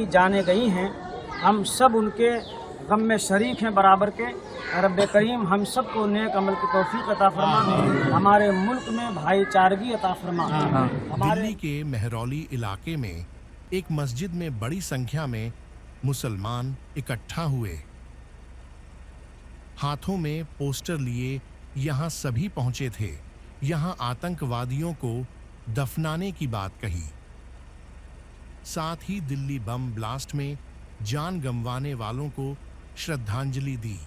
जाने गई हैं, हम सब उनके गम में शरीक हैं बराबर के। रब्बे करीम हम सबको नेक अमल की तौफीक अता फरमा, हमारे मुल्क में भाईचारगी अता फरमा। दिल्ली के मेहरौली इलाके में एक मस्जिद में बड़ी संख्या में मुसलमान इकट्ठा हुए। हाथों में पोस्टर लिए यहां सभी पहुंचे थे। यहां आतंकवादियों को दफनाने की बात कही, साथ ही दिल्ली बम ब्लास्ट में जान गंवाने वालों को श्रद्धांजलि दी।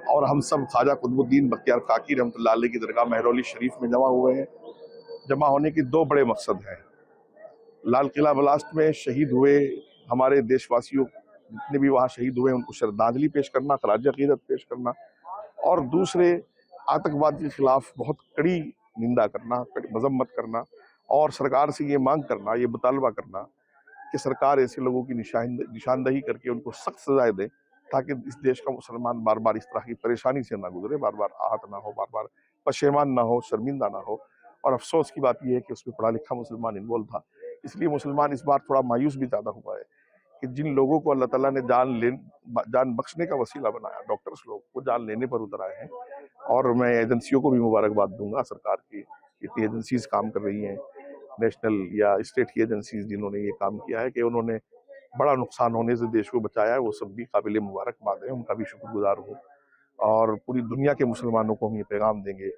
और हम सब ख्वाजा कुतुबुद्दीन बख्तियार काकी रहमतुल्लाह अलैह की दरगाह मेहरौली शरीफ में जमा हुए हैं। जमा होने के दो बड़े मकसद हैं। लाल किला ब्लास्ट में शहीद हुए हमारे देशवासियों जितने भी वहाँ शहीद हुए उनको श्रद्धांजलि पेश करना, खराज अकीदत पेश करना, और दूसरे आतंकवाद के खिलाफ बहुत कड़ी निंदा करना, मजम्मत करना, और सरकार से ये मांग करना, ये मुतालबा करना कि सरकार ऐसे लोगों की निशानदही करके उनको सख्त सजाएं दे, ताकि इस देश का मुसलमान बार बार इस तरह की परेशानी से ना गुजरे, बार बार आहत ना हो, बार बार पशेमान ना हो, शर्मिंदा ना हो। और अफसोस की बात यह है कि उसमें पढ़ा लिखा मुसलमान इन्वॉल्व था, इसलिए मुसलमान इस बार थोड़ा मायूस भी ज्यादा हुआ है कि जिन लोगों को अल्लाह ताला ने जान बख्शने का वसीला बनाया, डॉक्टर्स लोग, वो जान लेने पर उतर आए हैं। और मैं एजेंसियों को भी मुबारकबाद दूंगा, सरकार की इतनी एजेंसीज काम कर रही हैं, नेशनल या स्टेट की एजेंसीज जिन्होंने ये काम किया है कि उन्होंने बड़ा नुकसान होने से देश को बचाया है, वो सब भी काबिल मुबारकबाद है, उनका भी शुक्रगुजार हूँ। और पूरी दुनिया के मुसलमानों को हम ये पैगाम देंगे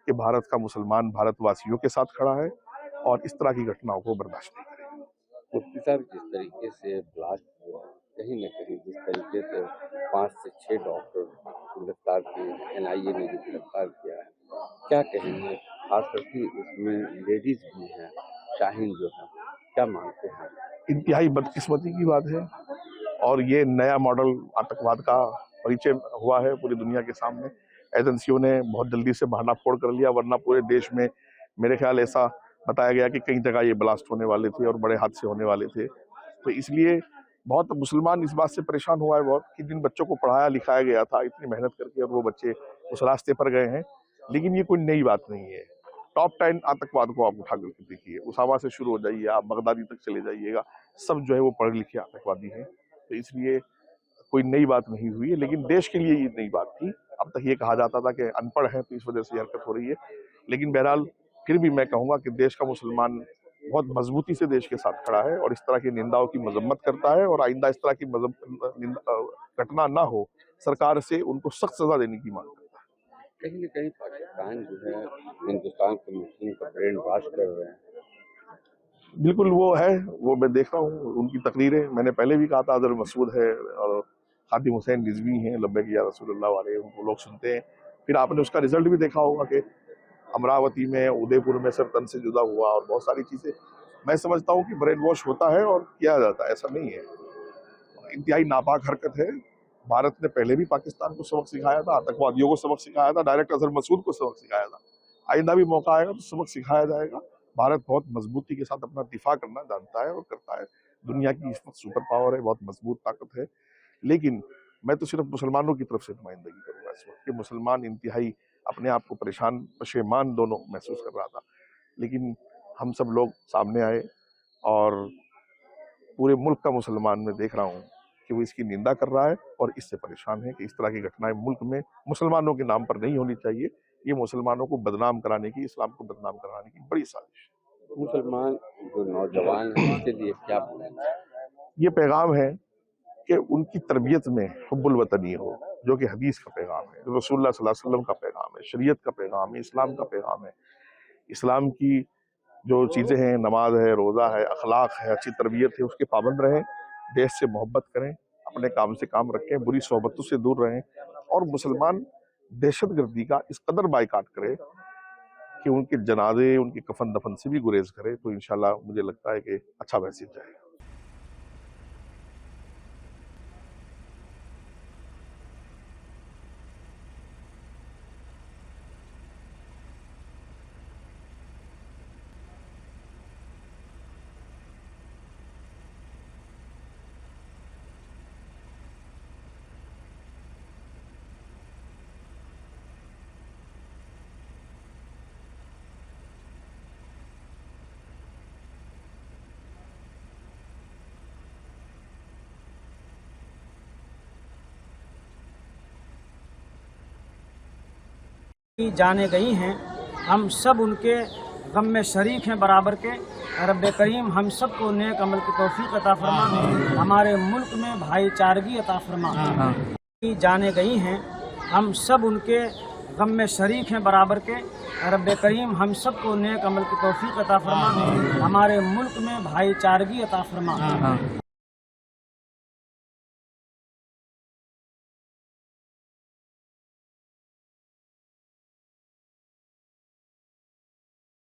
कि भारत का मुसलमान भारतवासियों के साथ खड़ा है और इस तरह की घटनाओं को बर्दाश्त नहीं करेगा। मुफ्ती साहब, जिस तरीके से ब्लास्ट हुआ, कहीं न कहीं जिस तरीके से 5 से 6 डॉक्टर गिरफ्तार किए, NIA ने जो गिरफ्तार किया है, क्या कहेंगे? खास करके उसमें लेडीज भी हैं, शाहीन जो है, क्या मानते हैं? इंतहाई बदकिस्मती की बात है और ये नया मॉडल आतंकवाद का परिचय हुआ है पूरी दुनिया के सामने। एजेंसियों ने बहुत जल्दी से बहाना फोड़ कर लिया, वरना पूरे देश में मेरे ख्याल ऐसा बताया गया कि कई जगह ये ब्लास्ट होने वाले थे और बड़े हादसे होने वाले थे। तो इसलिए बहुत मुसलमान इस बात से परेशान हुआ है बहुत कि जिन बच्चों को पढ़ाया लिखाया गया था इतनी मेहनत करके, और वो बच्चे उस रास्ते पर गए हैं। लेकिन ये कोई नई बात नहीं है। टॉप 10 आतंकवाद को आप उठा करके देखिए, उसामा से शुरू हो जाइए, आप बगदादी तक चले जाइएगा, सब जो है वो पढ़े लिखे आतंकवादी हैं। तो इसलिए कोई नई बात नहीं हुई है, लेकिन देश के लिए ये नई बात थी। अब तक ये कहा जाता था कि अनपढ़ है तो इस वजह से हरकत हो रही है, लेकिन बहरहाल फिर भी मैं कहूंगा कि देश का मुसलमान बहुत मजबूती से देश के साथ खड़ा है और इस तरह की निंदाओं की मजम्मत करता है, और आइंदा इस तरह की घटना ना हो, सरकार से उनको सख्त सजा देने की मांग करता है। कहीं न कहीं पाकिस्तान जो है हिंदुस्तान के मुस्लिम का ब्रेन वॉश कर रहे हैं। बिल्कुल वो है, वो मैं देख रहा हूँ उनकी तकरीरें। मैंने पहले भी कहा था अजहर मसूद है और खादिम हुसैन रिजवी हैं, लब्बैक या रसूलुल्लाह वाले, उनको लोग सुनते हैं। फिर आपने उसका रिजल्ट भी देखा होगा कि अमरावती में, उदयपुर में सर तन से जुदा हुआ और बहुत सारी चीजें। मैं समझता हूँ कि ब्रेन वॉश होता है और किया जाता है, ऐसा नहीं है। इंतहाई नापाक हरकत है। भारत ने पहले भी पाकिस्तान को सबक सिखाया था, आतंकवादियों को सबक सिखाया था, डायरेक्ट अजहर मसूद को सबक सिखाया था। आइंदा भी मौका आएगा तो सबक सिखाया जाएगा। भारत बहुत मजबूती के साथ अपना दिफा करना जानता है और करता है। दुनिया की इस वक्त सुपर पावर है, बहुत मजबूत ताकत है। लेकिन मैं तो सिर्फ मुसलमानों की तरफ से नुमाइंदगी करूंगा इस वक्त कि मुसलमान इंतहाई अपने आप को परेशान, पशेमान दोनों महसूस कर रहा था। लेकिन हम सब लोग सामने आए और पूरे मुल्क का मुसलमान मैं देख रहा हूँ कि वो इसकी निंदा कर रहा है और इससे परेशान है कि इस तरह की घटनाएं मुल्क में मुसलमानों के नाम पर नहीं होनी चाहिए। ये मुसलमानों को बदनाम कराने की, इस्लाम को बदनाम कराने की बड़ी साजिश है। मुसलमान जो नौजवान हैं उनके लिए क्या बोलेंगे? ये पैगाम है कि उनकी तरबियत में हुब्बुल वतनी हो, जो कि हदीस का पैगाम है, रसूलुल्लाह सल्लल्लाहु अलैहि वसल्लम का पैगाम है, शरीयत का पैगाम है, इस्लाम का पैगाम है। इस्लाम की जो चीज़ें हैं, नमाज है, रोज़ा है, अखलाक है, अच्छी तरबियत है, उसके पाबंद रहें, देश से मोहब्बत करें, अपने काम से काम रखें, बुरी सोहबतों से दूर रहें, और मुसलमान दहशतगर्दी का इस कदर बाइकाट करें कि उनके जनाजे, उनके कफन दफन से भी गुरेज करे, तो इंशाल्लाह मुझे लगता है कि अच्छा मैसेज जाएगा। की जाने गई हैं, हम सब उनके गम में शरीक हैं बराबर के। रब करीम हम सब को नेक अमल की तौफीक अता फरमा, हमारे मुल्क में भाईचारगी अता फरमा। की जाने गई हैं, हम सब उनके गम में शरीक हैं बराबर के। रब करीम हम सब को नेक अमल की तौफीक अता फरमा, हमारे मुल्क में भाईचारगी अता फरमा।